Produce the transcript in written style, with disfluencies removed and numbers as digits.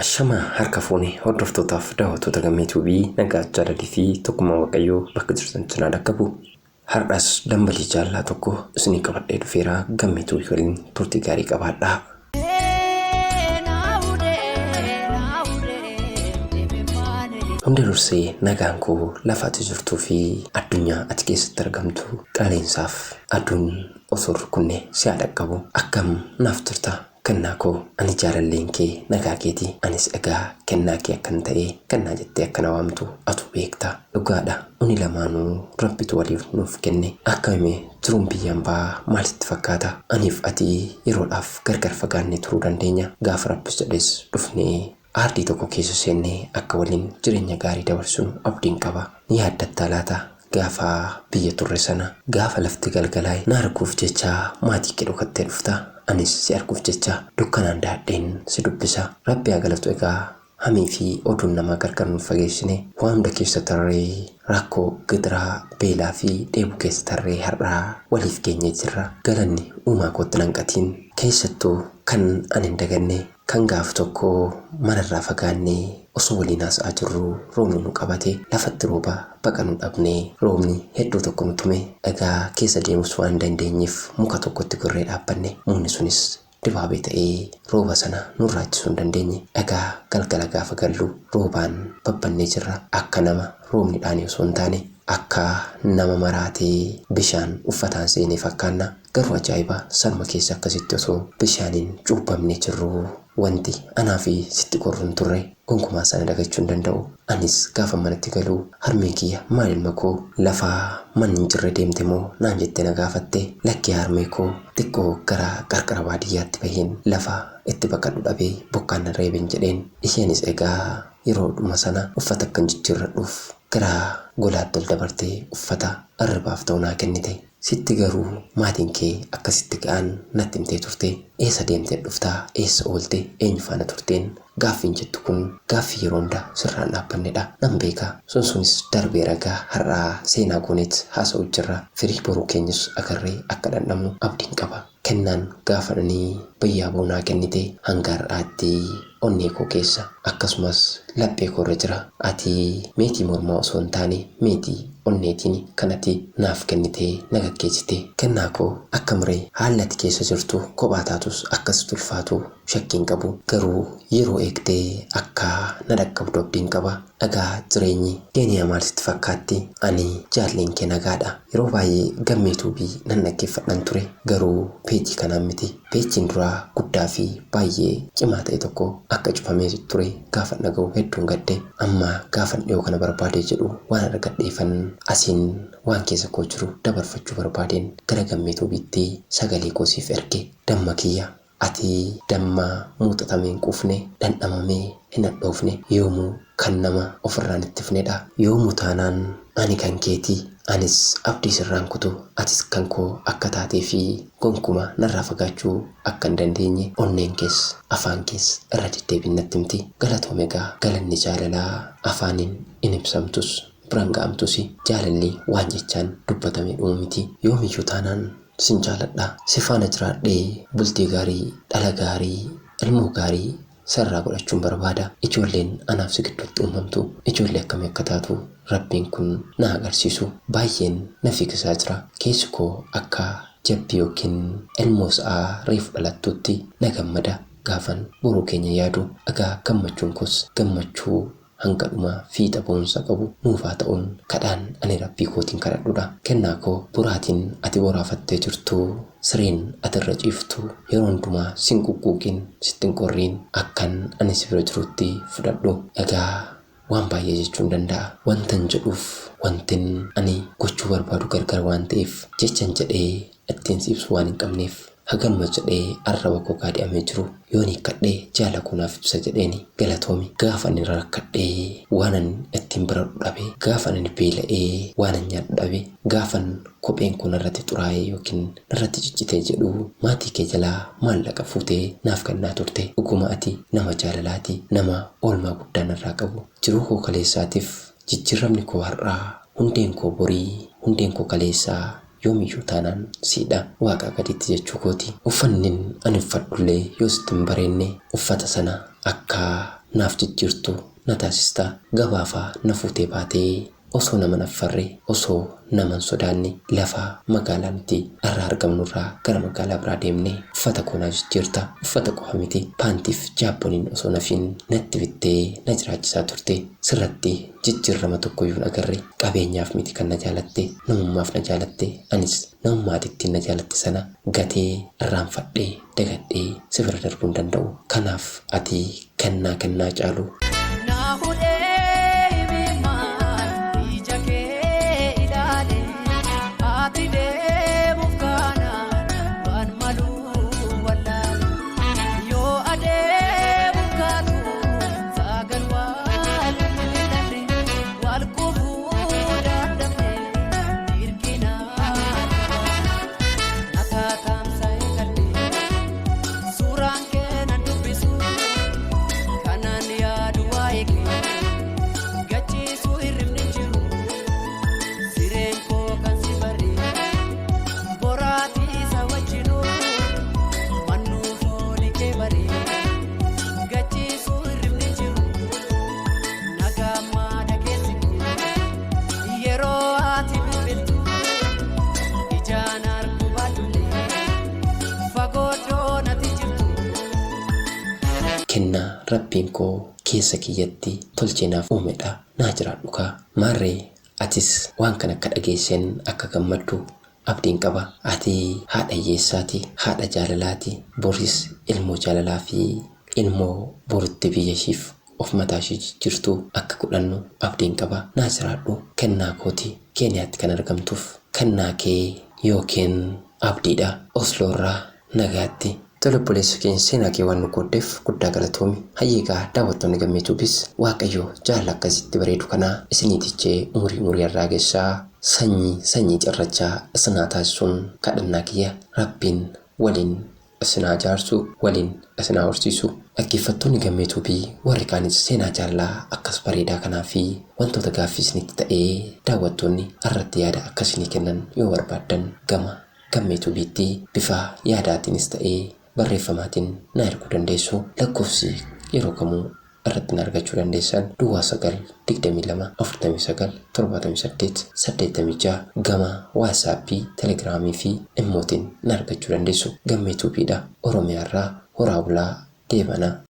Ashama harka fuuni hordoftootaaf daawwattoota gammee tuubii nagaa jaalalii fi tokkummaa waaqayyoo bakka jirtan cinaa dhaqqabu. Har'as dambalii jaallaa tokko isinii qabadhee dhufeera. Gammee tuubii waliin turtii gaarii qabaadhaa. Hunda dursee nagaan koo lafaatti jirtuu fi addunyaa ati keessatti argamtu qaaleensaaf aduun osoo rukunne si haa dhaqqabu. Akkam naaf turta kennaa koo ani jaalalleen kee nagaa keeti. Anis egaa kennaa kee akkan ta'ee kennaa jettee akkana waamtu atu beekta. Dhugaadha uni lamaanuu rabbitu waliif nuuf kenne. Akkamii jiruun biyyaan ba'aa maalitti fakkaata? Aniif ati yeroodhaaf gargar fagaannee turuu dandeenya. Gaafa rabbis jedhes dhufnee aardii tokko keessa seennee akka waliin jireenya gaarii dabarsinu abdiin qaba. Ni yaaddattaa laata gaafa biyya turre sana gaafa lafti galgalaa'e na arguuf jecha maatii kee dhokattee dhufta. Anis si arguuf jecha dukkanaan daadheen si dubbisa. Rabbi haa galatu. Egaa hamii fi oduun namaa gargar nuuf fageessine waan hunda keessa tarree rakkoo gidiraa beelaa fi dheebuu keessa tarree har'aa waliif geenyee jirra. Galanni uumaa kootti nanqatiin keessattuu kan ani hin daganne kan gaaf tokko manarraa fagaannee osoo waliin haasa'aa jirru roobni nu qabate lafatti rooba baqa nu dhabnee roobni hedduu tokko nu tume. Egaa keessa deemus waan dandeenyeef muka tokkotti gorree dhaabbanne mukni sunis dibaabee ta'ee rooba sana nurraa ittisuu hin dandeenye. Egaa galgala gaafa gallu roobaan babbannee jirra. Akka nama roobni dhaanii osoo hin taane akka nama maraatee bishaan uffataan seenee fakkaanna. Garuu ajaa'iba sanuma keessa akkasitti osoo bishaaniin cuubbamnee jirru wanti anaa fi sitti qorruun turre gonkumaa sana dagachuu hin danda'u. Anis gaafa manatti galuu harmee kiyya maal ilma koo lafaa manni hin jirre deemte moo naan jettee na gaafatte. Lakkee harmee koo xiqqoo gara qarqara baadiyyaatti baheen lafa itti baqadhu dhabee bokkaan na reeben jedheen. Isheenis egaa yeroodhuma sana uffata akkan jijjiirradhuuf gara golaatti ol dabartee uffata irribaaf ta'u naa kennite. Sitti garuu maatiin kee akkasitti ga'an natti himtee turte. Eessa deemtee dhuftaa? Eessa oolte? Eenyu faana turteen? Gaaffiin jettu kun gaaffii yeroo hunda sirraan dhaabbannedha. Nan beeka sunis darbee ragaa har'aa seenaa gooneet haasa'u jirra. Firii boruu keenyas agarree akka dhandhamnu abdiin qaba. Kennaan gaafadhanii bayyaa boonaa kennite hanga har'aatti onnee koo keessa akkasumas laphee koo irra jira. Ati meetii mormaa osoo hin taane meetii onneetiin kanatti naaf kennitee na gaggeessite. Kennaa koo akka miree haalli ati keessa jirtu kophaa taatus akkasitti ulfaatu shakkiin qabu. Garuu yeroo eegdee akka na dhaqqabdu abdiin qaba. Dhagaa jireenyi Keeniyaa maal sitti fakkaatti? Ani jaalleen kee nagaadha. Yeroo baay'ee gammee tuubii nan dhaggeeffadhan ture. Garuu peejii kanaan miti. Peejiin duraa guddaa fi baay'ee cimaa ta'e tokko akka cufamee ture gaafa dhaga'u hedduun gadde. Amma gaafa dhiyoo kana barbaadee jedhu waan argadheefan asiin waan keessa koo jiru dabarfachuu barbaadeen gara gammee tuubiitti sagalee koo siif erge. Damma kiyya ati damma muuxatameen quufne dhandhamamee hin hadhoofne yoomuu kan nama ofirraan ittifnedha. Yoomuu taanaan ani kan keetii. Anis abdii sirraan kutu atis kan koo akka taatee fi gonkuma narraa fagaachuu akka hin dandeenye onneen kees afaan kees irra deddeebiin natti himti. Galatoome egaa galanni jaalalaa afaaniin hin ibsamtus biraan ga'amtus jaalalli waan jechaan dubbatamee dhumu miti. Yoomiyyuu taanaan sin jaaladha. Si faana jiraadhee bultii gaarii dhala gaarii ilmoo gaarii sarraa godhachuun barbaada. Ijoolleen anaaf si gidduutti uumamtu ijoollee akkamii akka taatu rabbiin kun na agarsiisu. Baay'een na fikisaa jira. Keessi koo akka jabbii yookiin ilmoo sa'aa reefu dhalattuutti na gammada gaafan boruu keenya yaadu. Egaa gammachuun koos gammachuu hanga dhumaa fiixa boonsa qabu nuufaa ta'uun kadhaan ani rabbii kootiin kadhadhudha. Kennaa koo boraatiin ati boraafattee jirtu sireen ati irra ciiftu yeroo hundumaa sin quqquuqin sittin qorriin akkan ani si bira jirutti fudhadhu. Egaa waan baay'ee jechuun danda'a. Wantan jedhuuf wantin ani gochuu barbaadu gargar waan ta'eef jechan jedhee ittiin siibsu waan hin qabneef haganuma jedhee arraba koo kaadhiyamee jiru yoon hiikkadhee jaala kunaaf ibsa jedheeni. Galatoomi. Gaafa ani rakkadhee waanan ittiin bira dhabe gaafa ani beela'ee waanan nyaadhu dhabe gaafan kopheen kun irratti xuraa'ee yookiin irratti ciccitee jedhu maatii kee jalaa maallaqa fuutee naaf kennaa turte. Dhuguma ati nama jaalalaati. Nama oolmaa guddaan irraa qabu. Jiruu koo kaleessaatiif jijjiiramni koo har'aa hundeen koo borii hundeen koo kaleessaa yoomiyyuu taanaan siidha waaqa gaditti jechuu kooti. Uffannin ani uffadhullee yoo sitti hin bareenne uffata sana akka naaf jijjiirtu na taasistaa gabaafaa na fuutee baatee osoo nama naffarree osoo naman sodaanne lafaa magaalaa nuti irraa argamnurraa gara magaalaa biraa deemnee uffata koonaa jijjiirta uffata qofa miti paantiif jaapponiin osoo nafiin natti bittee na jiraachisaa turte sirratti jijjiirrama tokkoyyuu hin agarre qabeenyaaf miti kan na jaalatte namummaaf na jaalatte anis namummaatittiin na jaalatte sana gatee irraanfadhee dagadhee si bira darbuu hin danda'u kanaaf ati kennaa caalu. Kennaa rabbiin koo keessa kiyyatti tolcheenaaf uumedha naa jiraadhu kaa maarree atis waan kan akka dhageesseen akka gammaddu abdiin qaba ati haadha hiyyeessaati haadha jaalalaati boris ilmoo jaalalaa fi ilmoo borutti biyyashiif of mataashii jirtu akka kudhannu abdiin qaba naa jiraadhu kennaa kooti keeniyaatti kan argamtuuf kennaa kee yookiin abdiidha Osloorraa nagaatti. Toloppoleessu keenya seenaa kee waan nu qooddeef guddaa galatoomi hayyeegaa daawwattoonni gammeetuubis waaqayyo jaalala akkasitti bareedu kanaa isiniitichee umurii irraa geessaa sanyii cirrachaa isinaa taasisuun kadhannaa kiyya rabbiin waliin isinaa jaarsu waliin isinaa horsiisu dhaggeeffattoonni gammeetuubii warri kaanis seenaa jaalalaa akkas bareedaa kanaa fi wantoota gaaffii isinitti ta'ee daawwattoonni irratti yaada akkasinii kennan yoo barbaaddan gama gammeetuubiitti bifa yaadaatiinis ta'ee barreeffamaatiin na erguu dandeessu lakkoofsi yeroo kamuu irratti na argachuu dandeessan Duwwaa 922497886 gama waatsaappii telegiraamii fi immootiin na argachuu dandeessu gammeetuubiidha Oromiyaarraa horaa bulaa deebanaa.